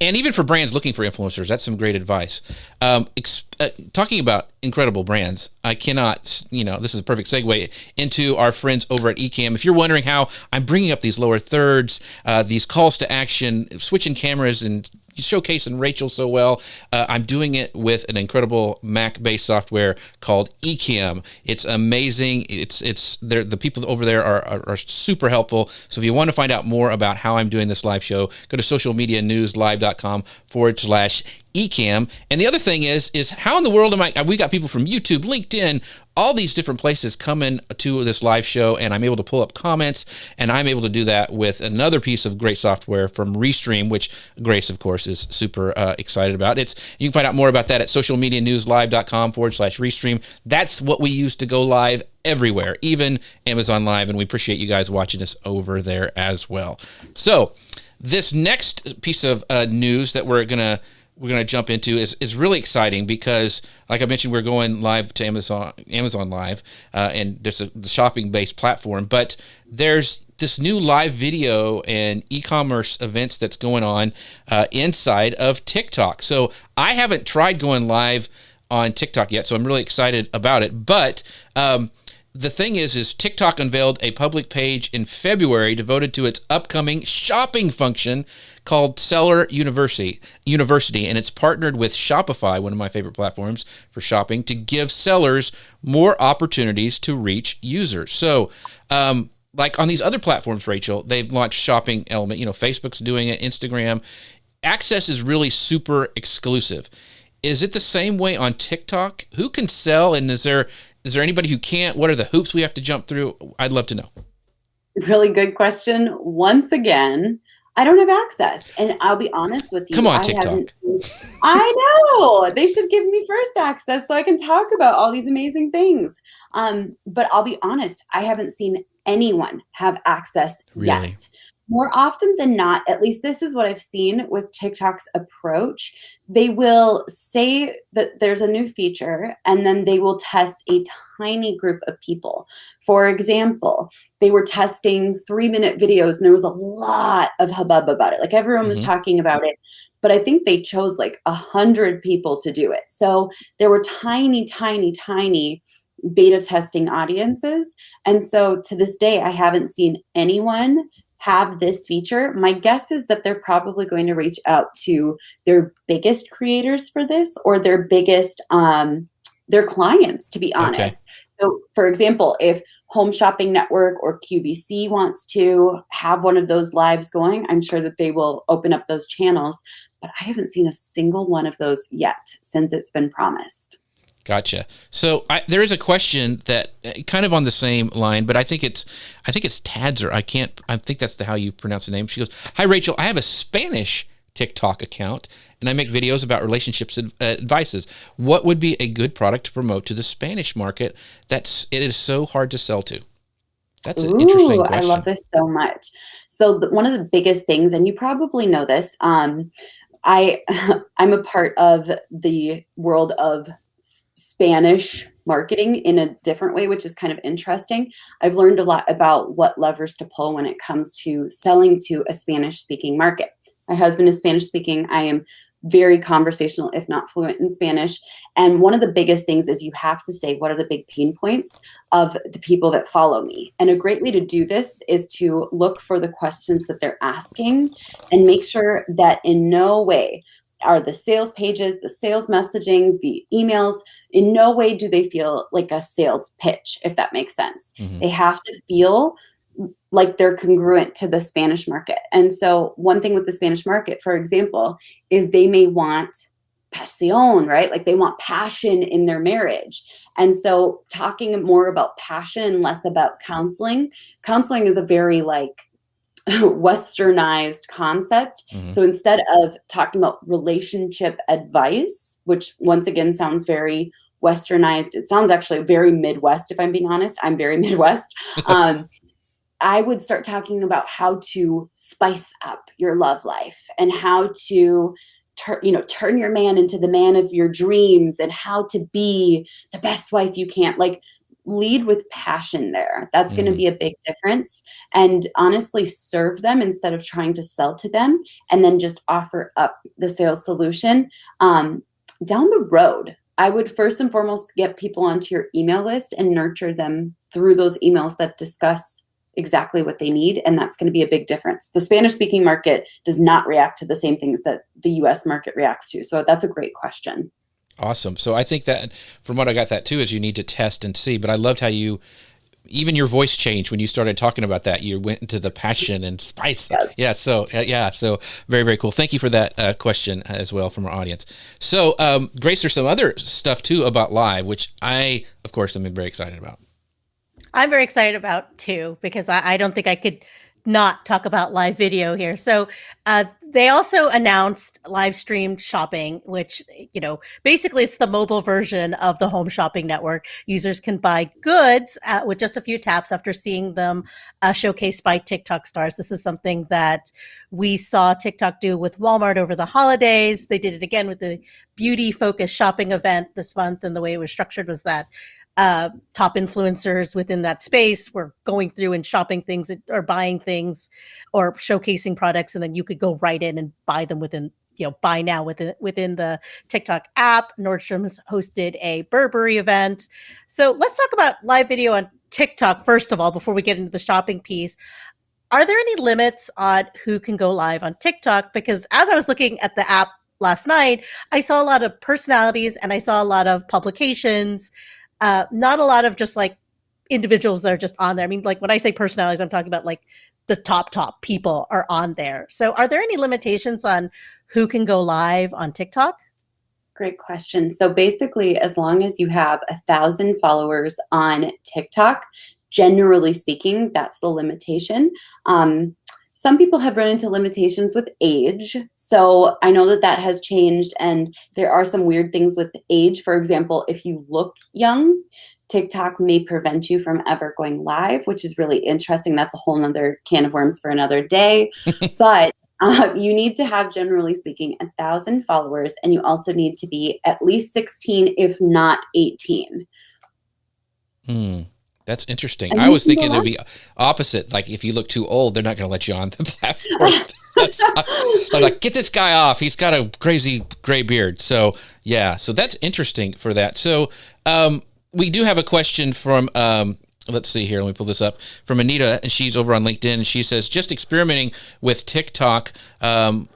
And even for brands looking for influencers, that's some great advice. Talking about incredible brands, I cannot, this is a perfect segue into our friends over at Ecamm. If you're wondering how I'm bringing up these lower thirds, these calls to action, switching cameras and showcasing Rachel so well, I'm doing it with an incredible Mac-based software called Ecamm. It's amazing. The people over there are super helpful. So if you want to find out more about how I'm doing this live show, go to socialmedianewslive.com/Ecamm. And the other thing is how in the world we got people from YouTube, LinkedIn, all these different places coming to this live show, and I'm able to pull up comments, and I'm able to do that with another piece of great software from Restream, which Grace, of course, is super excited about. You can find out more about that at socialmedianewslive.com/Restream. That's what we use to go live everywhere, even Amazon Live, and we appreciate you guys watching us over there as well. So this next piece of news that we're gonna jump into is really exciting because, like I mentioned, we're going live to Amazon Live, and there's the shopping-based platform. But there's this new live video and e-commerce events that's going on inside of TikTok. So I haven't tried going live on TikTok yet, so I'm really excited about it. But the thing is TikTok unveiled a public page in February devoted to its upcoming shopping function called Seller University, and it's partnered with Shopify, one of my favorite platforms for shopping, to give sellers more opportunities to reach users. So, like on these other platforms, Rachel, they've launched shopping element. Facebook's doing it, Instagram. access is really super exclusive. Is it the same way on TikTok? Who can sell, and is there anybody who can't? What are the hoops we have to jump through? I'd love to know. Really good question. Once again, I don't have access. And I'll be honest with you, Come on, I TikTok. haven't. I know they should give me first access so I can talk about all these amazing things. But I'll be honest, I haven't seen anyone have access Really? yet. More often than not, at least this is what I've seen with TikTok's approach. They will say that there's a new feature and then they will test a tiny group of people. For example, they were testing 3-minute videos and there was a lot of hubbub about it. Like everyone was Hmm. talking about it, but I think they chose like 100 people to do it. So there were tiny, tiny, tiny beta testing audiences. And so to this day, I haven't seen anyone have this feature. My guess is that they're probably going to reach out to their biggest creators for this or their biggest their clients, to be Okay. honest. So for example, if Home Shopping Network or QVC wants to have one of those lives going, I'm sure that they will open up those channels, but I haven't seen a single one of those yet since it's been promised. Gotcha. So there is a question that kind of on the same line, but I think it's Tadzer. I think that's how you pronounce the name. She goes, "Hi Rachel, I have a Spanish TikTok account and I make videos about relationships advices. What would be a good product to promote to the Spanish market it is so hard to sell to?" That's an interesting Ooh, I love question. this so much. So one of the biggest things, and you probably know this, I I'm a part of the world of Spanish marketing in a different way, which is kind of interesting. I've learned a lot about what levers to pull when it comes to selling to a Spanish speaking market. My husband is Spanish speaking. I am very conversational, if not fluent in Spanish. And one of the biggest things is you have to say, what are the big pain points of the people that follow me? And a great way to do this is to look for the questions that they're asking and make sure that in no way are the sales pages, the sales messaging, the emails, in no way do they feel like a sales pitch, if that makes sense. Hmm. They have to feel like they're congruent to the Spanish market. And so one thing with the Spanish market, for example, is they may want passion, right? Like they want passion in their marriage. And so talking more about passion and less about counseling. Counseling is a very like westernized concept. Hmm. So instead of talking about relationship advice, which once again sounds very westernized, it sounds actually very Midwest, if I'm being honest. I'm very Midwest. I would start talking about how to spice up your love life and how to turn your man into the man of your dreams and how to be the best wife you can. Like lead with passion there. That's going to Hmm. be a big difference. And honestly, serve them instead of trying to sell to them and then just offer up the sales solution. Down the road, I would first and foremost get people onto your email list and nurture them through those emails that discuss exactly what they need. And that's going to be a big difference. The Spanish speaking market does not react to the same things that the US market reacts to. So that's a great question. Awesome. So I think that from what I got that too is you need to test and see. But I loved how even your voice changed when you started talking about that. You went into the passion and spice. Yes. Yeah. So very, very cool. Thank you for that question as well from our audience. So Grace, there's some other stuff too about live, which I, of course, am very excited about. I'm very excited about too, because I don't think I could not talk about live video here. So they also announced live streamed shopping, which, basically it's the mobile version of the Home Shopping Network. Users can buy goods with just a few taps after seeing them showcased by TikTok stars. This is something that we saw TikTok do with Walmart over the holidays. They did it again with the beauty focused shopping event this month. And the way it was structured was that top influencers within that space were going through and shopping things or buying things or showcasing products, and then you could go right in and buy them buy now within the TikTok app. Nordstrom's hosted a Burberry event. So let's talk about live video on TikTok first of all, before we get into the shopping piece. Are there any limits on who can go live on TikTok? Because as I was looking at the app last night, I saw a lot of personalities and I saw a lot of publications. Not a lot of just like individuals that are just on there. I mean, like when I say personalities, I'm talking about like the top people are on there. So are there any limitations on who can go live on TikTok? Great question. So basically, as long as you have 1,000 followers on TikTok, generally speaking, that's the limitation. Some people have run into limitations with age. So I know that that has changed, and there are some weird things with age. For example, if you look young, TikTok may prevent you from ever going live, which is really interesting. That's a whole nother can of worms for another day. But you need to have, generally speaking, 1,000 followers, and you also need to be at least 16, if not 18. That's interesting. And I you was can go thinking it would live. be opposite. Like if you look too old, they're not going to let you on the platform. I'm like, get this guy off. He's got a crazy gray beard. So yeah, so that's interesting for that. So we do have a question from let's see here. Let me pull this up from Anita, and she's over on LinkedIn. And she says, just experimenting with TikTok. I'm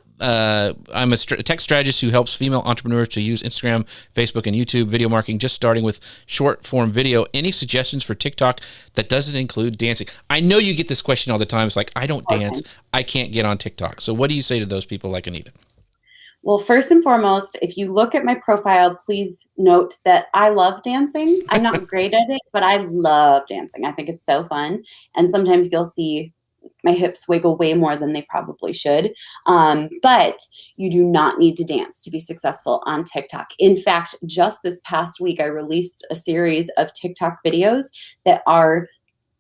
a tech strategist who helps female entrepreneurs to use Instagram, Facebook, and YouTube video marketing, just starting with short form video. Any suggestions for TikTok that doesn't include dancing? I know you get this question all the time. It's like, I don't dance. I can't get on TikTok. So what do you say to those people like Anita? Well, first and foremost, if you look at my profile, please note that I love dancing. I'm not great at it, but I love dancing. I think it's so fun. And sometimes you'll see my hips wiggle way more than they probably should. But you do not need to dance to be successful on TikTok. In fact, just this past week, I released a series of TikTok videos that are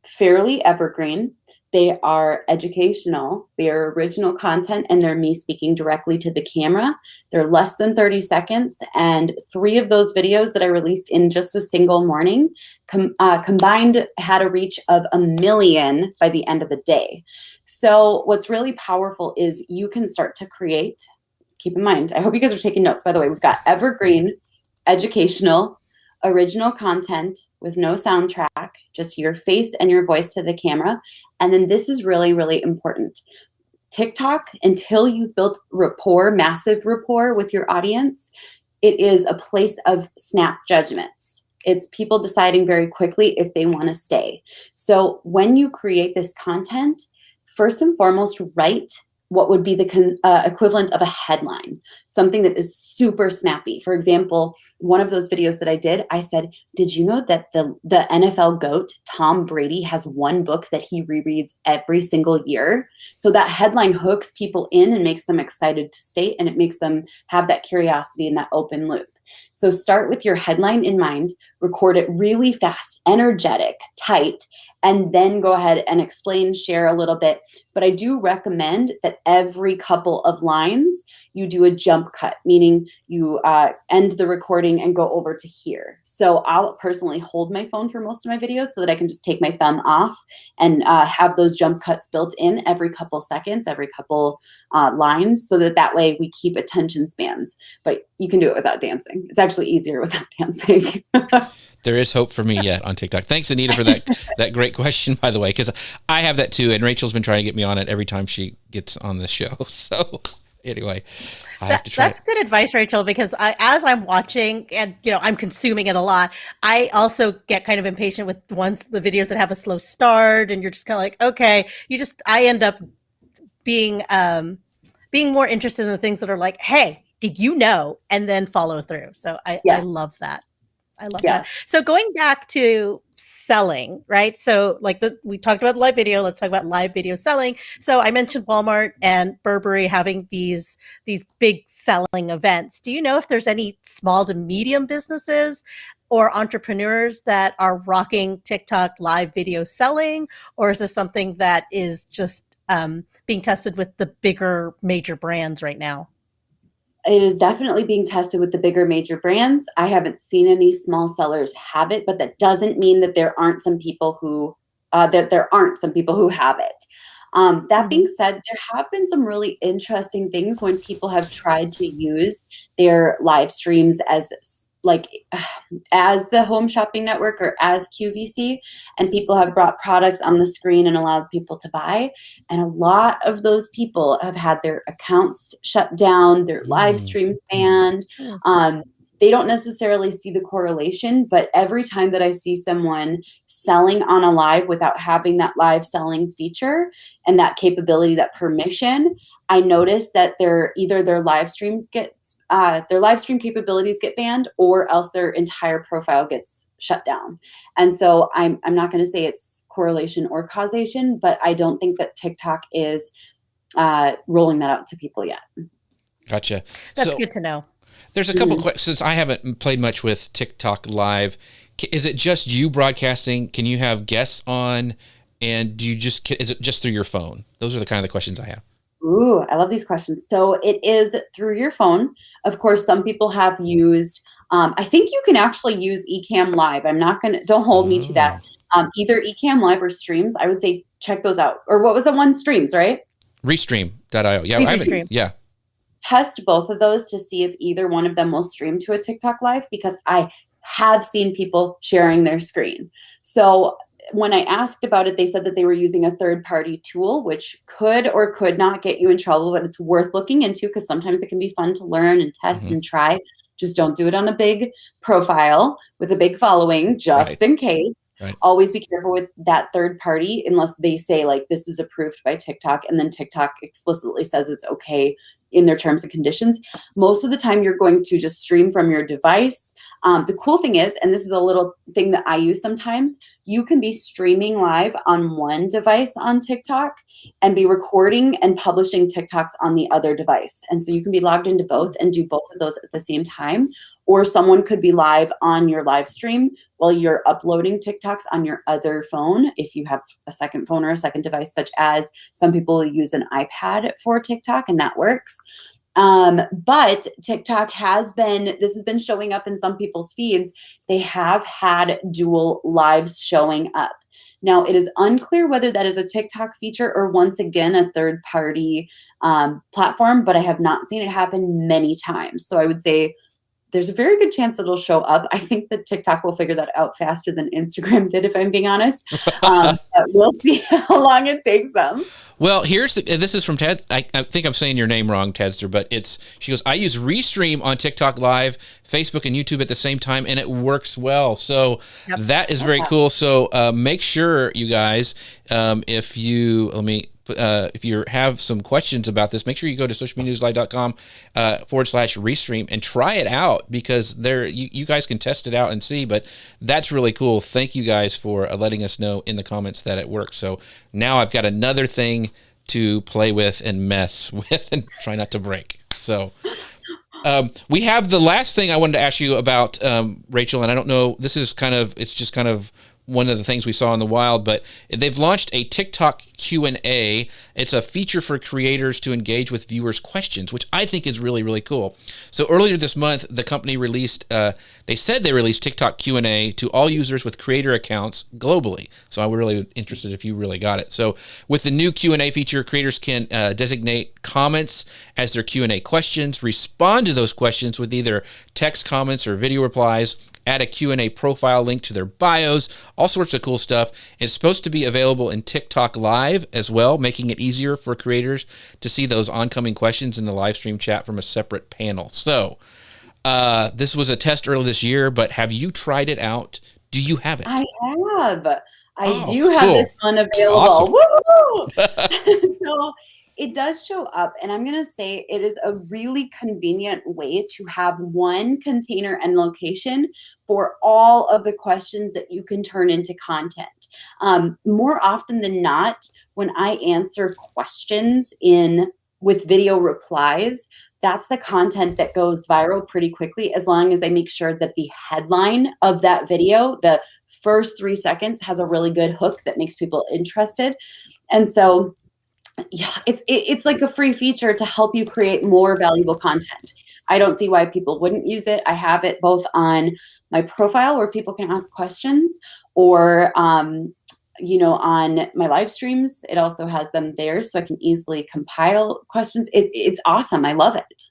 fairly evergreen. They are educational, they are original content, and they're me speaking directly to the camera. They're less than 30 seconds, and 3 of those videos that I released in just a single morning combined had a reach of 1 million by the end of the day. So what's really powerful is you can start to create, keep in mind, I hope you guys are taking notes, by the way, we've got evergreen, educational, original content with no soundtrack, just your face and your voice to the camera. And then this is really, really important. TikTok, until you've built rapport, massive rapport with your audience, it is a place of snap judgments. It's people deciding very quickly if they want to stay. So when you create this content, first and foremost, write what would be the equivalent of a headline, something that is super snappy. For example, one of those videos that I did, I said, did you know that the NFL GOAT, Tom Brady, has one book that he rereads every single year? So that headline hooks people in and makes them excited to stay, and it makes them have that curiosity and that open loop. So start with your headline in mind, record it really fast, energetic, tight, and then go ahead and explain, share a little bit. But I do recommend that every couple of lines, you do a jump cut, meaning you end the recording and go over to here. So I'll personally hold my phone for most of my videos so that I can just take my thumb off and have those jump cuts built in every couple seconds, every couple lines, so that way we keep attention spans. But you can do it without dancing. It's actually easier without dancing. There is hope for me yet on TikTok. Thanks, Anita, for that great question, by the way, because I have that too, and Rachel's been trying to get me on it every time she gets on this show. So anyway, I have to try. That's good advice, Rachel, because as I'm watching and I'm consuming it a lot, I also get kind of impatient with the videos that have a slow start, and you're just kind of like, okay, I end up being more interested in the things that are like, hey, did you know? And then follow through. So I love that. I love that. So going back to selling, right? So we talked about live video. Let's talk about live video selling. So I mentioned Walmart and Burberry having these big selling events. Do you know if there's any small to medium businesses or entrepreneurs that are rocking TikTok live video selling? Or is this something that is just being tested with the bigger major brands right now? It is definitely being tested with the bigger major brands. I haven't seen any small sellers have it, but that doesn't mean that there aren't some people who have it. That being said, there have been some really interesting things when people have tried to use their live streams as the home shopping network or as QVC, and people have brought products on the screen and allowed people to buy. And a lot of those people have had their accounts shut down, their live streams banned. they don't necessarily see the correlation, but every time that I see someone selling on a live without having that live selling feature and that capability, that permission, I notice that either their live streams their live stream capabilities get banned, or else their entire profile gets shut down. And so I'm not going to say it's correlation or causation, but I don't think that TikTok is rolling that out to people yet. Gotcha. That's good to know. There's a couple questions. Since I haven't played much with TikTok Live, is it just you broadcasting? Can you have guests on? And is it just through your phone? Those are the kind of the questions I have. Ooh, I love these questions. So it is through your phone. Of course, some people have used, I think you can actually use Ecamm Live. Don't hold me to that. Either Ecamm Live or Streams. I would say check those out. Or what was the one? Streams, right? Restream.io. Yeah, Restream. Yeah. Test both of those to see if either one of them will stream to a TikTok Live, because I have seen people sharing their screen. So when I asked about it, they said that they were using a third-party tool, which could or could not get you in trouble, but it's worth looking into because sometimes it can be fun to learn and test and try. Just don't do it on a big profile with a big following, just in case. Right. Always be careful with that third party unless they say like this is approved by TikTok, and then TikTok explicitly says it's okay in their terms and conditions. Most of the time you're going to just stream from your device. The cool thing is, and this is a little thing that I use sometimes, you can be streaming live on one device on TikTok and be recording and publishing TikToks on the other device. And so you can be logged into both and do both of those at the same time. Or someone could be live on your live stream while you're uploading TikToks on your other phone, if you have a second phone or a second device, such as some people use an iPad for TikTok, and that works. But TikTok this has been showing up in some people's feeds. They have had dual lives showing up. Now, it is unclear whether that is a TikTok feature or, once again, a third-party platform, but I have not seen it happen many times. So I would say there's a very good chance it'll show up. I think that TikTok will figure that out faster than Instagram did, if I'm being honest. But we'll see how long it takes them. Well, this is from Ted. I think I'm saying your name wrong, Tedster, but she goes, I use Restream on TikTok Live, Facebook, and YouTube at the same time, and it works well. So that is very cool. So make sure, you guys, if you have some questions about this, make sure you go to socialmedianewslive.com /Restream and try it out, because you guys can test it out and see, but that's really cool. Thank you guys for letting us know in the comments that it works. So now I've got another thing to play with and mess with and try not to break. So we have the last thing I wanted to ask you about, Rachel, and I don't know, it's just kind of one of the things we saw in the wild, but they've launched a TikTok Q&A. It's a feature for creators to engage with viewers' questions, which I think is really, really cool. So earlier this month, the company released, they said they released TikTok Q&A to all users with creator accounts globally. So I'm really interested if you really got it. So with the new Q&A feature, creators can designate comments as their Q&A questions, respond to those questions with either text comments or video replies, add a Q&A profile link to their bios, all sorts of cool stuff. It's supposed to be available in TikTok Live as well, making it easier for creators to see those oncoming questions in the live stream chat from a separate panel. So this was a test early this year, but have you tried it out? Do you have it? I have. I do have this one available. Awesome. Woo! So it does show up, and I'm going to say it is a really convenient way to have one container and location for all of the questions that you can turn into content. More often than not, when I answer questions with video replies, that's the content that goes viral pretty quickly, as long as I make sure that the headline of that video, the first 3 seconds, has a really good hook that makes people interested. And so yeah, it's like a free feature to help you create more valuable content. I don't see why people wouldn't use it. I have it both on my profile where people can ask questions, or on my live streams. It also has them there, so I can easily compile questions. It's awesome. I love it.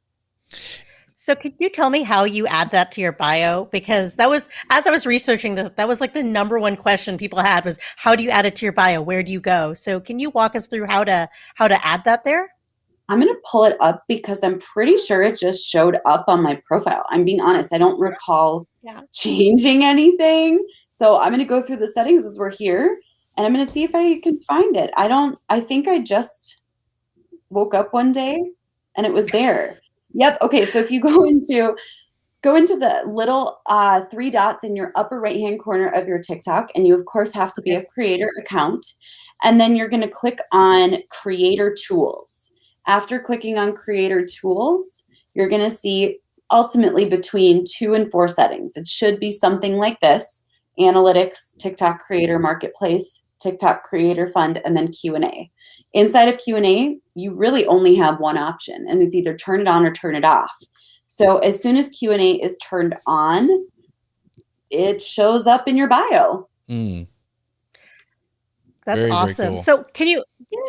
So could you tell me how you add that to your bio? Because that was, as I was researching that was like the number one question people had was, how do you add it to your bio? Where do you go? So can you walk us through how to add that there? I'm going to pull it up because I'm pretty sure it just showed up on my profile. I'm being honest. I don't recall Yeah. changing anything. So I'm going to go through the settings as we're here and I'm going to see if I can find it. I think I just woke up one day and it was there. Yep. Okay. So if you go into the little 3 dots in your upper right hand corner of your TikTok, and you of course have to be a creator account. And then you're going to click on creator tools. After clicking on creator tools, you're going to see ultimately between 2 and 4 settings. It should be something like this: analytics, TikTok creator marketplace, TikTok creator fund, and then Q&A. Inside of Q&A, you really only have one option, and it's either turn it on or turn it off. So as soon as Q&A is turned on, it shows up in your bio. Mm. That's Very, very awesome. cool.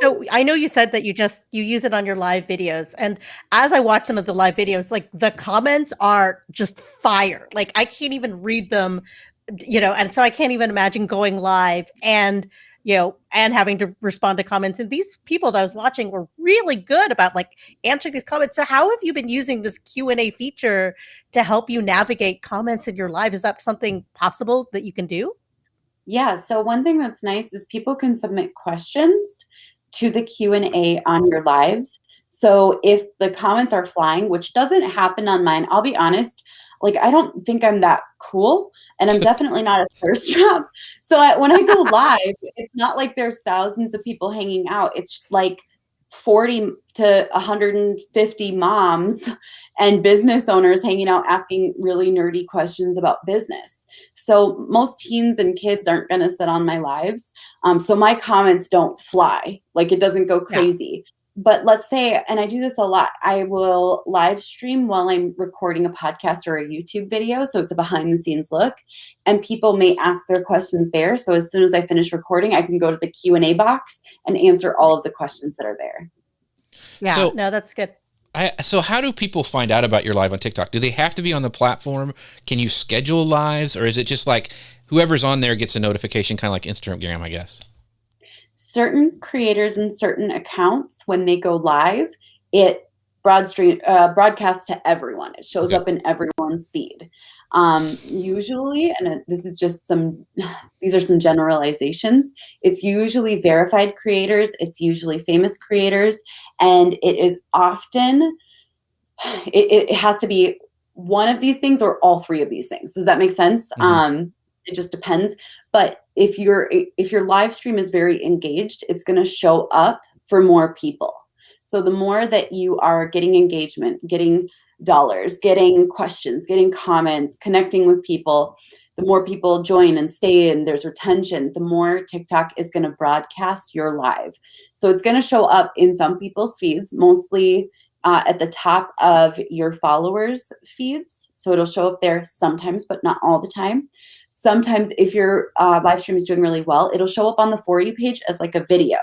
So I know you said that you use it on your live videos. And as I watch some of the live videos, like the comments are just fire. Like I can't even read them, and so I can't even imagine going live and and having to respond to comments. And these people that I was watching were really good about like answering these comments. So how have you been using this Q&A feature to help you navigate comments in your live? Is that something possible that you can do? Yeah, so one thing that's nice is people can submit questions to the Q&A on your lives. So if the comments are flying, which doesn't happen on mine, I'll be honest, like I don't think I'm that cool, and I'm definitely not a thirst trap. So when I go live, it's not like there's thousands of people hanging out. It's like 40 to 150 moms and business owners hanging out asking really nerdy questions about business. So most teens and kids aren't going to sit on my lives. So my comments don't fly, like it doesn't go crazy. But let's say, and I do this a lot, I will live stream while I'm recording a podcast or a YouTube video. So it's a behind the scenes look, and people may ask their questions there. So as soon as I finish recording, I can go to the Q&A box and answer all of the questions that are there. Yeah, So- no, that's good. So how do people find out about your live on TikTok? Do they have to be on the platform? Can you schedule lives, or is it just like whoever's on there gets a notification, kind of like Instagram, I guess? Certain creators and certain accounts, when they go live, it broadcasts to everyone. It shows up in everyone's feed. Usually, and this is just these are some generalizations. It's usually verified creators. It's usually famous creators, and it is often, it has to be one of these things or all 3 of these things. Does that make sense? Mm-hmm. It just depends. But if your live stream is very engaged, it's going to show up for more people. So the more that you are getting engagement, getting dollars, getting questions, getting comments, connecting with people, the more people join and stay and there's retention, the more TikTok is going to broadcast your live. So it's going to show up in some people's feeds, mostly at the top of your followers' feeds. So it'll show up there sometimes, but not all the time. Sometimes if your live stream is doing really well, it'll show up on the For You page as like a video.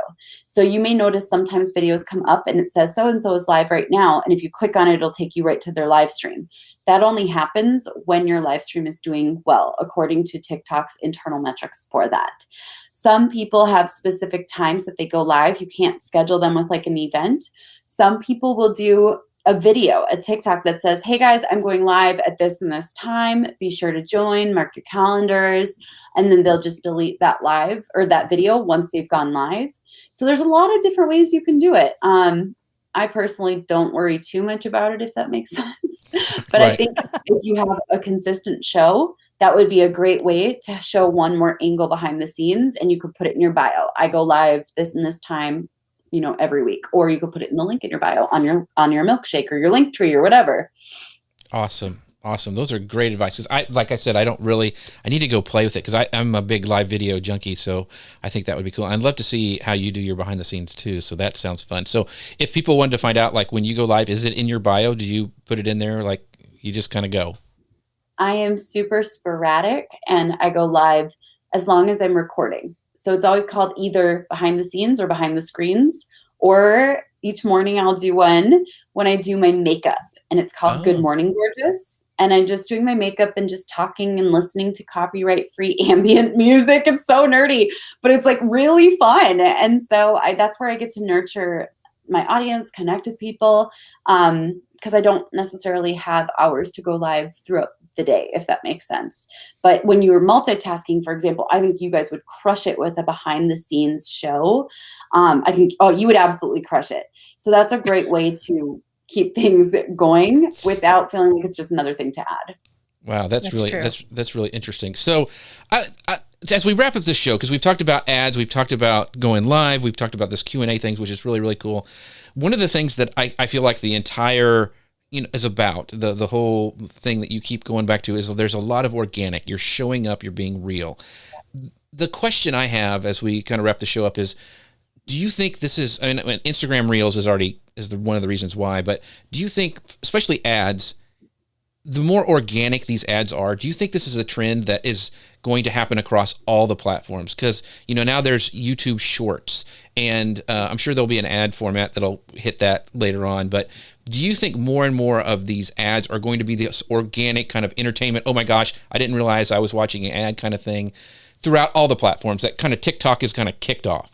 So you may notice sometimes videos come up and it says so-and-so is live right now. And if you click on it, it'll take you right to their live stream. That only happens when your live stream is doing well, according to TikTok's internal metrics for that. Some people have specific times that they go live. You can't schedule them with like an event. Some people will do a video, a TikTok that says, hey guys, I'm going live at this and this time. Be sure to join, mark your calendars. And then they'll just delete that live or that video once they've gone live. So there's a lot of different ways you can do it. I personally don't worry too much about it, if that makes sense. But Right. I think if you have a consistent show, that would be a great way to show one more angle behind the scenes, and you could put it in your bio. I go live this and this time, every week, or you could put it in the link in your bio on your milkshake or your link tree or whatever. Awesome. Those are great advice. Like I said, I need to go play with it because I'm a big live video junkie. So I think that would be cool. I'd love to see how you do your behind the scenes too. So that sounds fun. So if people wanted to find out, like when you go live, is it in your bio? Do you put it in there? Like you just kind of go? I am super sporadic and I go live as long as I'm recording. So it's always called either behind the scenes or behind the screens, or each morning I'll do one when I do my makeup, and it's called Good Morning Gorgeous. And I'm just doing my makeup and just talking and listening to copyright-free ambient music. It's so nerdy, but it's like really fun. And so that's where I get to nurture my audience, connect with people, because I don't necessarily have hours to go live throughout the day, if that makes sense. But when you're multitasking, for example, I think you guys would crush it with a behind the scenes show. I think, you would absolutely crush it. So that's a great way to keep things going without feeling like it's just another thing to add. Wow, that's really true. that's really interesting. So, as we wrap up this show, because we've talked about ads, we've talked about going live, we've talked about this Q&A things, which is really, really cool. One of the things that I feel like the entire is about the whole thing that you keep going back to is there's a lot of organic. You're showing up, you're being real. The question I have as we kind of wrap the show up is, do you think this is? I mean, Instagram Reels is one of the reasons why, but do you think, especially ads, the more organic these ads are, do you think this is a trend that is going to happen across all the platforms? Because, now there's YouTube Shorts, and I'm sure there'll be an ad format that'll hit that later on. But do you think more and more of these ads are going to be this organic kind of entertainment? Oh my gosh, I didn't realize I was watching an ad kind of thing throughout all the platforms that kind of TikTok is kind of kicked off?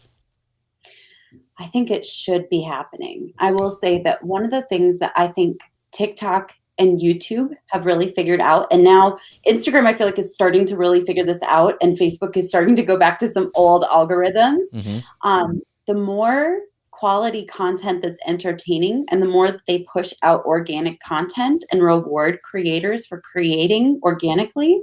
I think it should be happening. I will say that one of the things that I think TikTok and YouTube have really figured out, and now Instagram, I feel like, is starting to really figure this out, and Facebook is starting to go back to some old algorithms. Mm-hmm. The more quality content that's entertaining, and the more that they push out organic content and reward creators for creating organically,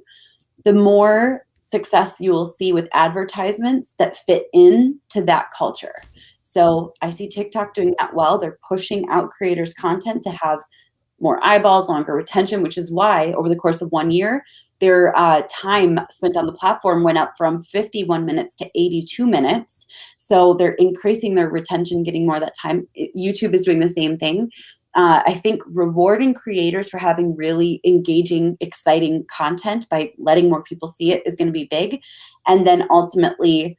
the more success you will see with advertisements that fit into that culture. So I see TikTok doing that well. They're pushing out creators' content to have more eyeballs, longer retention, which is why over the course of 1 year, their time spent on the platform went up from 51 minutes to 82 minutes. So they're increasing their retention, getting more of that time. YouTube is doing the same thing. I think rewarding creators for having really engaging, exciting content by letting more people see it is going to be big. And then ultimately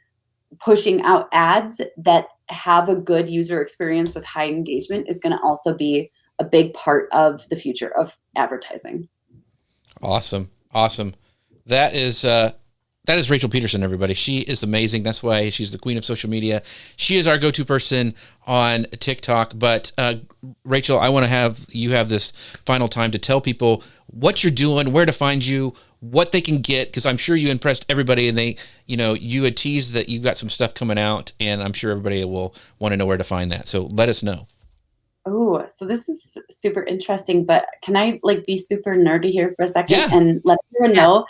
pushing out ads that have a good user experience with high engagement is going to also be a big part of the future of advertising. Awesome. That is Rachel Peterson, everybody. She is amazing. That's why she's the queen of social media. She is our go-to person on TikTok. But Rachel, I want to have this final time to tell people what you're doing, where to find you, what they can get, because I'm sure you impressed everybody, and they, you had teased that you've got some stuff coming out, and I'm sure everybody will want to know where to find that. So let us know. Oh, so this is super interesting, but can I be super nerdy here for a second and let everyone know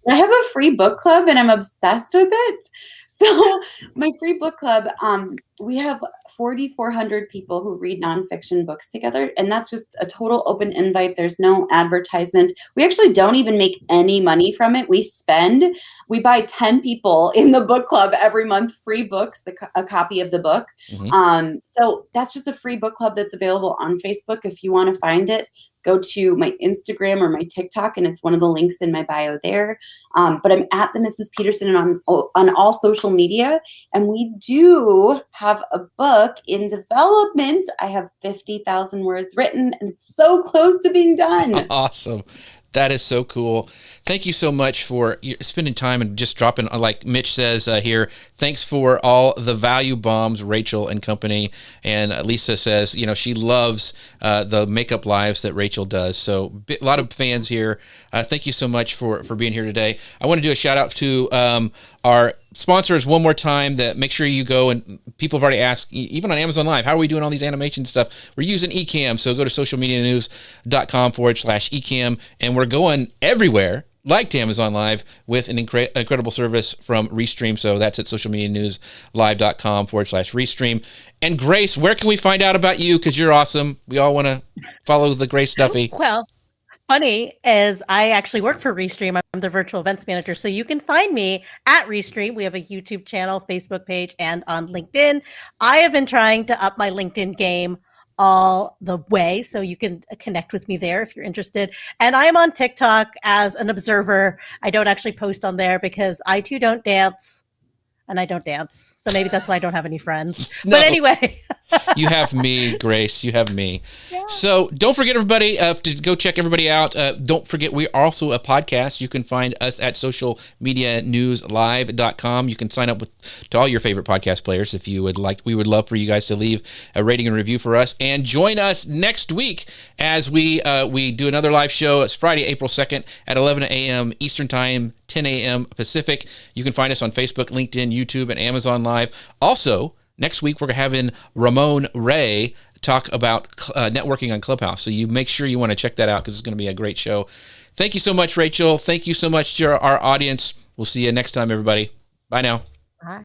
I have a free book club and I'm obsessed with it. So my free book club, we have 4,400 people who read nonfiction books together, and that's just a total open invite. There's no advertisement. We actually don't even make any money from it. We buy 10 people in the book club every month free books, a copy of the book. Mm-hmm. So that's just a free book club that's available on Facebook. If you want to find it, go to my Instagram or my TikTok, and it's one of the links in my bio there. But I'm at the Mrs. Peterson on all social media, and we do have a book in development. I have 50,000 words written, and it's so close to being done. Awesome. That is so cool. Thank you so much for spending time and just dropping, like Mitch says here, thanks for all the value bombs, Rachel and company. And Lisa says, she loves the makeup lives that Rachel does. So a lot of fans here. Thank you so much for being here today. I want to do a shout out to our sponsors one more time. That make sure you go, and people have already asked, even on Amazon Live, how are we doing all these animation stuff? We're using Ecamm, so go to socialmedianews.com/Ecamm, and we're going everywhere like to Amazon Live with an incredible service from Restream. So that's at socialmedianewslive.com/Restream. And Grace, where can we find out about you? Because you're awesome. We all want to follow the Grace Duffy. Well, funny is I actually work for Restream. I'm the virtual events manager. So you can find me at Restream. We have a YouTube channel, Facebook page, and on LinkedIn. I have been trying to up my LinkedIn game all the way. So you can connect with me there if you're interested. And I'm on TikTok as an observer. I don't actually post on there because I too don't dance. And I don't dance. So maybe that's why I don't have any friends. No. But anyway, You have me, Grace. You have me. Yeah. So don't forget, everybody, to go check everybody out. Don't forget, we're also a podcast. You can find us at socialmedianewslive.com. You can sign up to all your favorite podcast players if you would like. We would love for you guys to leave a rating and review for us. And join us next week as we do another live show. It's Friday, April 2nd at 11 a.m. Eastern Time, 10 a.m. Pacific. You can find us on Facebook, LinkedIn, YouTube, and Amazon Live. Also, next week, we're having Ramon Ray talk about networking on Clubhouse. So you make sure you want to check that out because it's going to be a great show. Thank you so much, Rachel. Thank you so much to our audience. We'll see you next time, everybody. Bye now. Bye.